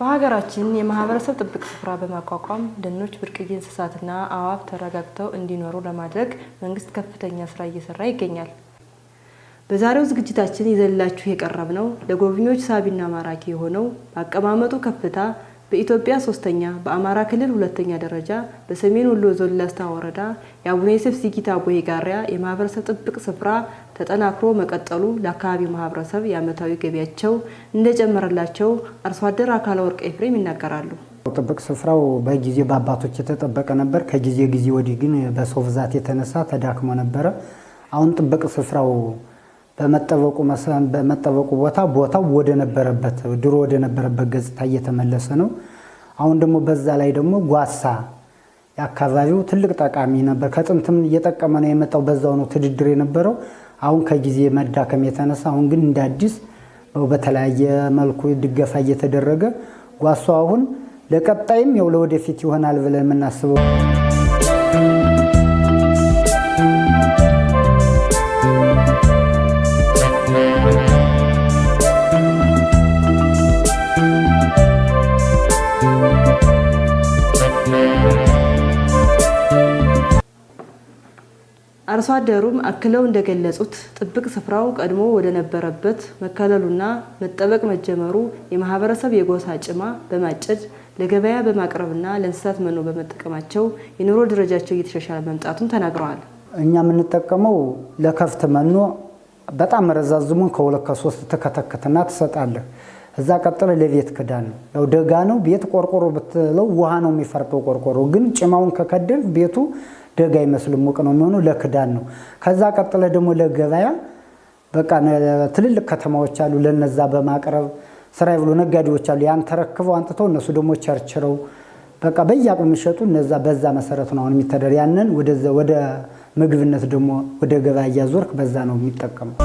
በሀገራችን የማህበረሰብ ጥብቅ ስፍራ በማቋቋም ደኖች፣ ብርቅዬ እንስሳትና አዕዋፍ ተረጋግተው እንዲኖሩ ለማድረግ መንግስት ከፍተኛ ስራ እየሰራ ይገኛል። በዛሬው ዝግጅታችን ይዘንላችሁ የቀረብነው ለጎብኚዎች ሳቢና ማራኪ የሆነው በአቀማመጡ ከፍታ በኢትዮጵያ 3ኛ በአማራ ክልል 2ኛ ደረጃ በሰሜን ወሎ ዞን ላስታ ወረዳ የአቡነ ዮሴፍ ዚጊታ አቦይ ጋሪያ የማህበረሰብ ጥብቅ ስፍራ ተጠናክሮ መቀጠሉ ለአካባቢው ማህበረሰብ የዓመታዊ ገቢያቸው እንደጨመረላቸው አርሶ አደር አካለ ወርቅ ኤፍሬም ይናገራሉ። ጥብቅ ስፍራው በጊዜ በአባቶች የተጠበቀ ነበር። ከጊዜ ወዲህ ግን በሰው ብዛት የተነሳ ተዳክሞ ነበር። አሁን ጥብቅ ስፍራው በመጠበቁ ቦታው ወደ ነበረበት ድሮ ወደ ነበረበት ገጽታ እየተመለሰ ነው። አሁን ደግሞ በዛ ላይ ደግሞ ጓሳ የአካባቢው ትልቅ ጠቃሚ ነበር። ከጥንትም እየጠቀመ ነው የመጣው። በዛው ነው ትድድር የነበረው። አሁን ከጊዜ መዳከም የተነሳ አሁን ግን እንደ አዲስ በተለያየ መልኩ ድጋፍ እየተደረገ ጓሳው አሁን ለቀጣይም ያው ለወደፊት ይሆናል ብለን የምናስበው አርሶ አደሩም አክለው እንደገለጹት ጥብቅ ስፍራው ቀድሞ ወደ ነበረበት መከለሉና መጠበቅ መጀመሩ የማህበረሰብ የጎሳ ጭማ በማጨድ ለገበያ በማቅረብና ለእንስሳት መኖ በመጠቀማቸው የኑሮ ደረጃቸው እየተሻሻለ መምጣቱን ተናግረዋል። እኛ የምንጠቀመው ለከፍት መኖ በጣም ረዛዝሙን ከሁለት ከሶስት ተከተከተና ትሰጣለህ። እዛ ቀጥለ ለቤት ክዳን ነው። ያው ደጋ ነው። ቤት ቆርቆሮ ብትለው ውሃ ነው የሚፈርጠው። ቆርቆሮ ግን ጭማውን ከከደን ቤቱ ደጋ ይመስል ሙቅ ነው የሚሆነው። ለክዳን ነው። ከዛ ቀጥለ ደግሞ ለገበያ በቃ ትልልቅ ከተማዎች አሉ። ለነዛ በማቅረብ ስራ ይብሉ ነጋዴዎች አሉ። ያን ተረክበው አንጥተው እነሱ ደግሞ ቸርችረው በቃ በያቁም የሚሸጡ እነዛ በዛ መሰረት ነው አሁን የሚተደር። ያንን ወደ ምግብነት ደግሞ ወደ ገበያ ያዞርክ በዛ ነው የሚጠቀመው።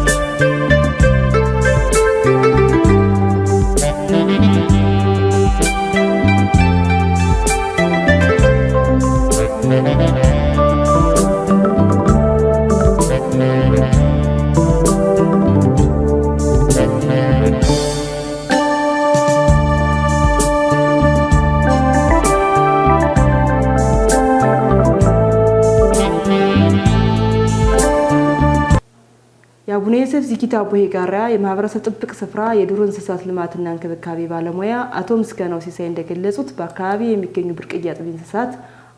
የአቡነ ዮሴፍ ዚጊታ አቦይ ጋሪያ የማህበረሰብ ጥብቅ ስፍራ የዱር እንስሳት ልማትና እንክብካቤ ባለሙያ አቶ ምስጋናው ሲሳይ እንደገለጹት በአካባቢ የሚገኙ ብርቅዬ አጥቢ እንስሳት፣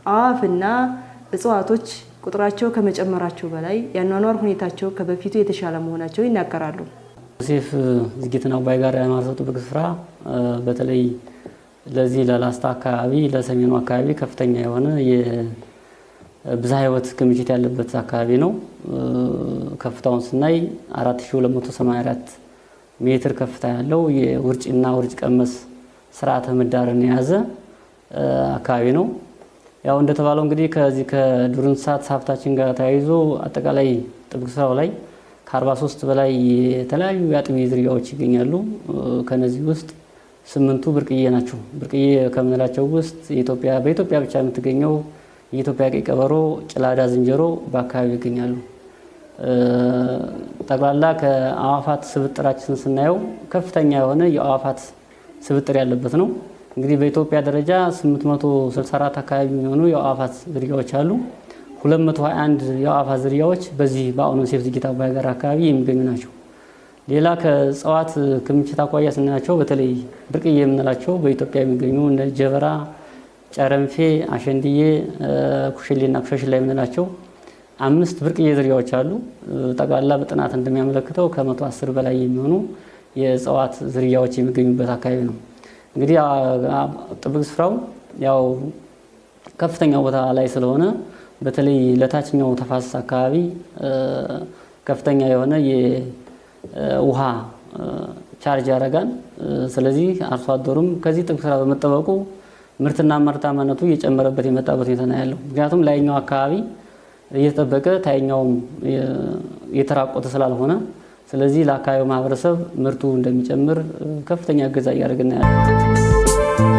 አዕዋፍና እጽዋቶች ቁጥራቸው ከመጨመራቸው በላይ የአኗኗር ሁኔታቸው ከበፊቱ የተሻለ መሆናቸው ይናገራሉ። ዮሴፍ ዚጊታ አቦይ ጋሪያ የማህበረሰብ ጥብቅ ስፍራ በተለይ ለዚህ ለላስታ አካባቢ ለሰሜኑ አካባቢ ከፍተኛ የሆነ የብዝሃ ሕይወት ክምችት ያለበት አካባቢ ነው። ከፍታውን ስናይ 4284 ሜትር ከፍታ ያለው የውርጭና ውርጭ ቀመስ ስርዓተ ምህዳርን የያዘ አካባቢ ነው። ያው እንደተባለው እንግዲህ ከዚህ ከዱር እንስሳት ሀብታችን ጋር ተያይዞ አጠቃላይ ጥብቅ ስፍራው ላይ ከ43 በላይ የተለያዩ የአጥቢ ዝርያዎች ይገኛሉ። ከነዚህ ውስጥ 8ቱ ብርቅዬ ናቸው። ብርቅዬ ከምንላቸው ውስጥ በኢትዮጵያ ብቻ የምትገኘው የኢትዮጵያ ቀይ ቀበሮ፣ ጭላዳ ዝንጀሮ በአካባቢው ይገኛሉ። ጠቅላላ ከአዕዋፋት ስብጥራችን ስናየው ከፍተኛ የሆነ የአዕዋፋት ስብጥር ያለበት ነው። እንግዲህ በኢትዮጵያ ደረጃ 864 አካባቢ የሚሆኑ የአዕዋፋት ዝርያዎች አሉ። 221 የአዕዋፋት ዝርያዎች በዚህ በአቡነ ዮሴፍ ዚጊታ አቦይ ጋሪያ አካባቢ የሚገኙ ናቸው። ሌላ ከእጽዋት ክምችት አኳያ ስናያቸው በተለይ ብርቅዬ የምንላቸው በኢትዮጵያ የሚገኙ እንደ ጀበራ፣ ጨረንፌ፣ አሸንድዬ፣ ኩሽሌና ኩሸሽላ የምንላቸው 5 ብርቅዬ ዝርያዎች አሉ። ጠቅላላ በጥናት እንደሚያመለክተው ከ110 በላይ የሚሆኑ የእጽዋት ዝርያዎች የሚገኙበት አካባቢ ነው። እንግዲህ ጥብቅ ስፍራው ያው ከፍተኛ ቦታ ላይ ስለሆነ በተለይ ለታችኛው ተፋሰስ አካባቢ ከፍተኛ የሆነ የውሃ ቻርጅ ያደርጋል። ስለዚህ አርሶ አደሩም ከዚህ ጥብቅ ስፍራ በመጠበቁ ምርትና ምርታማነቱ እየጨመረበት የመጣበት ሁኔታ ነው ያለው። ምክንያቱም ላይኛው አካባቢ እየተጠበቀ ታይኛውም የተራቆተ ስላልሆነ ስለዚህ ለአካባቢው ማህበረሰብ ምርቱ እንደሚጨምር ከፍተኛ እገዛ እያደረገን ያለው።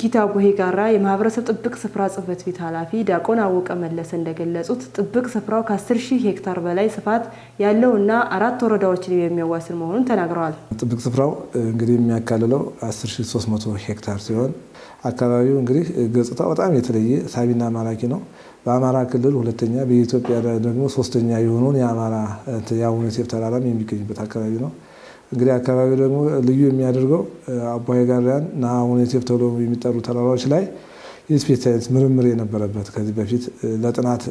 ዝጊታ ቦሄ ጋራ የማህበረሰብ ጥብቅ ስፍራ ጽህፈት ቤት ኃላፊ ዲያቆን አወቀ መለሰ እንደገለጹት ጥብቅ ስፍራው ከ10,000 ሄክታር በላይ ስፋት ያለውና 4 ወረዳዎችን የሚያዋስን መሆኑን ተናግረዋል። ጥብቅ ስፍራው እንግዲህ የሚያካልለው 10,300 ሄክታር ሲሆን አካባቢው እንግዲህ ገጽታው በጣም የተለየ ሳቢና ማራኪ ነው። በአማራ ክልል ሁለተኛ በኢትዮጵያ ደግሞ ሶስተኛ የሆነውን የአቡነ ዮሴፍ ተራራም የሚገኝበት አካባቢ ነው። እንግዲህ አካባቢው ደግሞ ልዩ የሚያደርገው አቦሀይ ጋራያን እና አቡነ ዮሴፍ ተብሎ የሚጠሩ ተራራዎች ላይ የስፔስ ሳይንስ ምርምር የነበረበት ከዚህ በፊት ለጥናት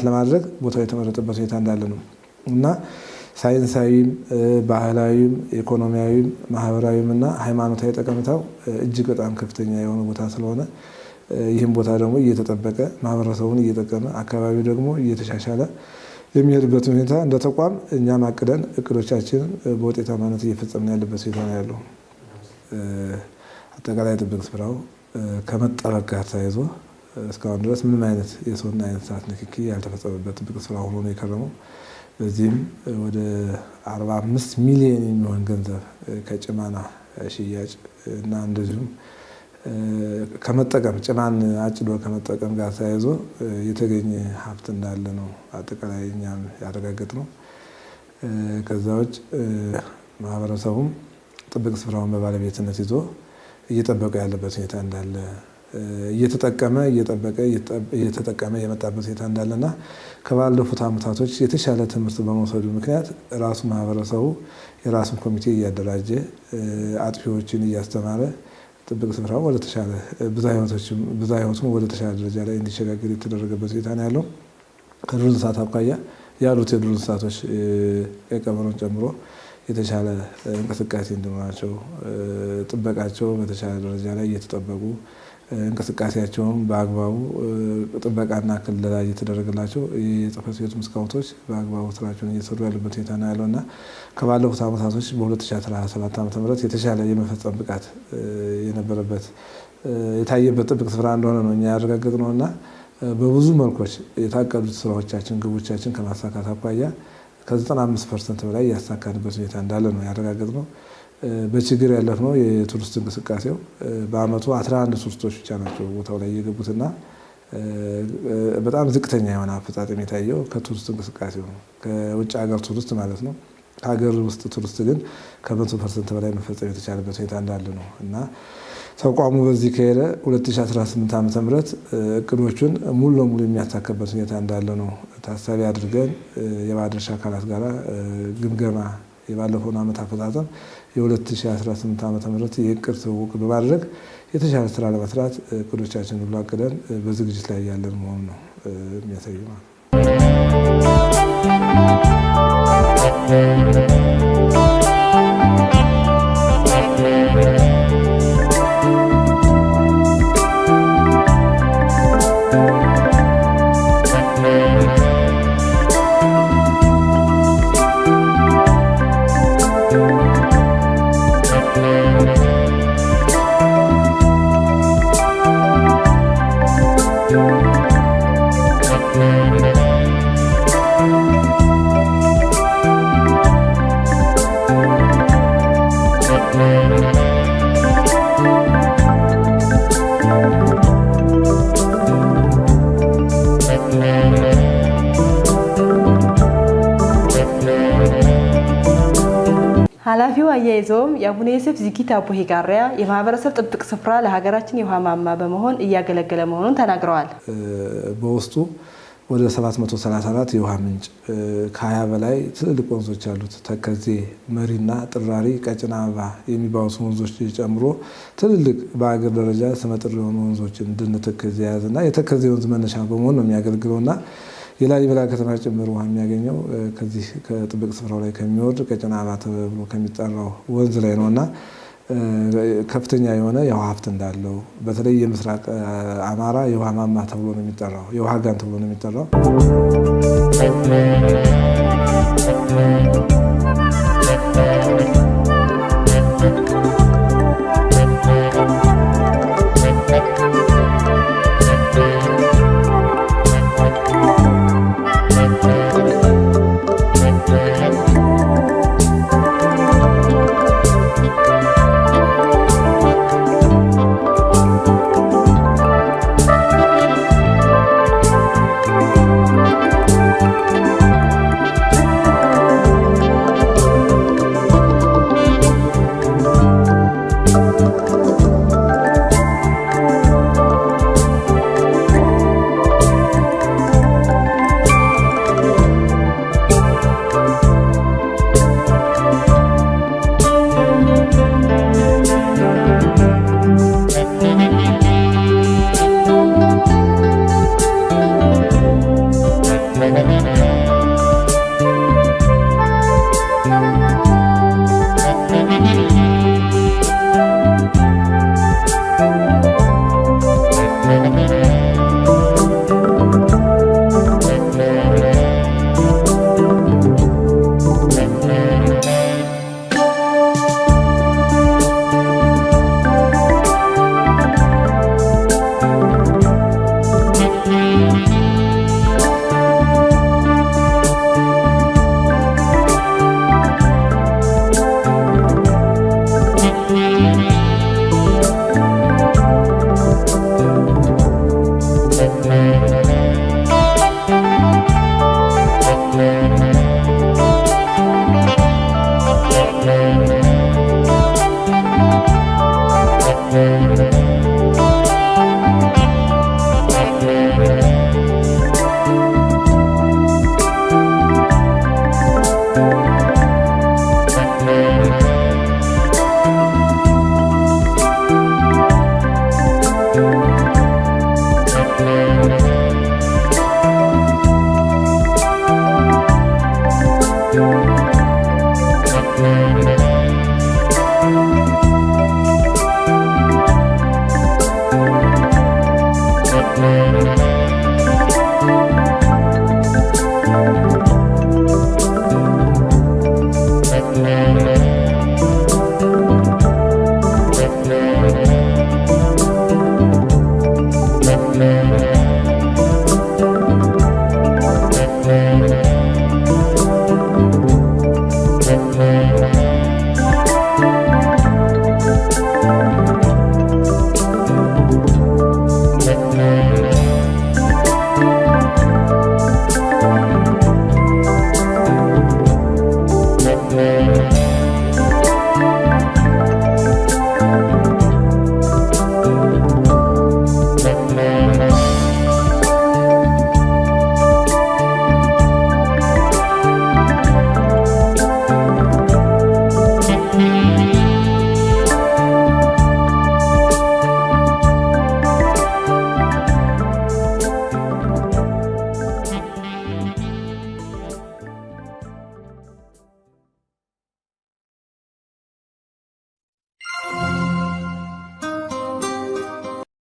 ለማድረግ ቦታው የተመረጠበት ሁኔታ እንዳለ ነው እና ሳይንሳዊም ባህላዊም ኢኮኖሚያዊም ማህበራዊም እና ሃይማኖታዊ ጠቀሜታው እጅግ በጣም ከፍተኛ የሆነ ቦታ ስለሆነ ይህም ቦታ ደግሞ እየተጠበቀ ማህበረሰቡን እየጠቀመ አካባቢው ደግሞ እየተሻሻለ የሚሄድበት ሁኔታ እንደ ተቋም እኛም አቅደን እቅዶቻችንን በውጤታማነት እየፈጸምን ያለበት ሁኔታ ነው ያለው። አጠቃላይ ጥብቅ ስፍራው ከመጠበቅ ጋር ተያይዞ እስካሁን ድረስ ምንም አይነት የሰውና የእንስሳት ንክኪ ያልተፈጸመበት ጥብቅ ስፍራ ሆኖ ነው የከረመው። በዚህም ወደ 45 ሚሊዮን የሚሆን ገንዘብ ከጭማና ሽያጭ እና እንደዚሁም ከመጠቀም ጭማን አጭዶ ከመጠቀም ጋር ተያይዞ የተገኘ ሀብት እንዳለ ነው አጠቃላይ እኛም ያረጋገጥነው። ከዛ ውጭ ማህበረሰቡም ጥብቅ ስፍራውን በባለቤትነት ይዞ እየጠበቀ ያለበት ሁኔታ እንዳለ እየተጠቀመ የመጣበት ሁኔታ እንዳለና ከባለፉት ዓመታቶች የተሻለ ትምህርት በመውሰዱ ምክንያት ራሱ ማህበረሰቡ የራሱን ኮሚቴ እያደራጀ አጥፊዎችን እያስተማረ ጥብቅ ስፍራው ወደ ተሻለ ብዝሃ ሕይወቱን ወደ ተሻለ ደረጃ ላይ እንዲሸጋገር የተደረገበት ሁኔታ ነው ያለው። ከዱር እንስሳት አኳያ ያሉት የዱር እንስሳቶች ቀበሮን ጨምሮ የተሻለ እንቅስቃሴ እንዲኖራቸው ጥበቃቸው በተሻለ ደረጃ ላይ እየተጠበቁ እንቅስቃሴያቸውን በአግባቡ ጥበቃና ክልላ እየተደረገላቸው የጽሕፈት ቤቱ ስካውቶች በአግባቡ ስራቸውን እየሰሩ ያሉበት ሁኔታ ነው ያለውና ከባለፉት ዓመታቶች በ2017 ዓ.ም የተሻለ የመፈጸም ብቃት የነበረበት የታየበት ጥብቅ ስፍራ እንደሆነ ነው እኛ ያረጋገጥነውና በብዙ መልኮች የታቀዱት ስራዎቻችን ግቦቻችን ከማሳካት አኳያ ከ95% በላይ ያሳካንበት ሁኔታ እንዳለ ነው ያረጋገጥነው። በችግር ያለፍነው የቱሪስት እንቅስቃሴው በአመቱ 11 ቱሪስቶች ብቻ ናቸው ቦታው ላይ የገቡትና በጣም ዝቅተኛ የሆነ አፈጻጸም የታየው ከቱሪስት እንቅስቃሴው ነው። ከውጭ ሀገር ቱሪስት ማለት ነው። ሀገር ውስጥ ቱሪስት ግን ከ100% በላይ መፈጸም የተቻለበት ሁኔታ እንዳለ ነው እና ተቋሙ በዚህ ከሄደ 2018 ዓ.ም እቅዶቹን ሙሉ ለሙሉ የሚያሳካበት ሁኔታ እንዳለ ነው ታሳቢ አድርገን የባለድርሻ አካላት ጋር ግምገማ የባለፈውን ዓመት አፈጻጸም የ2018 ዓ.ም የእቅድ ትውውቅ በማድረግ የተሻለ ስራ ለመስራት እቅዶቻችንን ሁሉ አቅደን በዝግጅት ላይ ያለን መሆኑ ነው የሚያሳየው ማለት ነው። ኃላፊው አያይዘውም የአቡነ ዮሴፍ ዝጊታ ቦሄ ጋራ የማህበረሰብ ጥብቅ ስፍራ ለሀገራችን የውሃ ማማ በመሆን እያገለገለ መሆኑን ተናግረዋል። በውስጡ ወደ 734 የውሃ ምንጭ ከ20 በላይ ትልልቅ ወንዞች አሉት። ተከዜ፣ መሪና ጥራሪ፣ ቀጭና አበባ የሚባሉት ወንዞች ጨምሮ ትልልቅ በአገር ደረጃ ስመጥር የሆኑ ወንዞችን እንደነ ተከዜ የያዘና የተከዜ ወንዝ መነሻ በመሆን ነው የሚያገለግለውና የላሊበላ ከተማ ጭምር ውሃ የሚያገኘው ከዚህ ከጥብቅ ስፍራው ላይ ከሚወርድ ቀጭና አበባ ተብሎ ከሚጠራው ወንዝ ላይ ነውና ከፍተኛ የሆነ የውሃ ሀብት እንዳለው በተለይ የምስራቅ አማራ የውሃ ማማ ተብሎ ነው የሚጠራው፣ የውሃ ጋን ተብሎ ነው የሚጠራው። ይድረስ።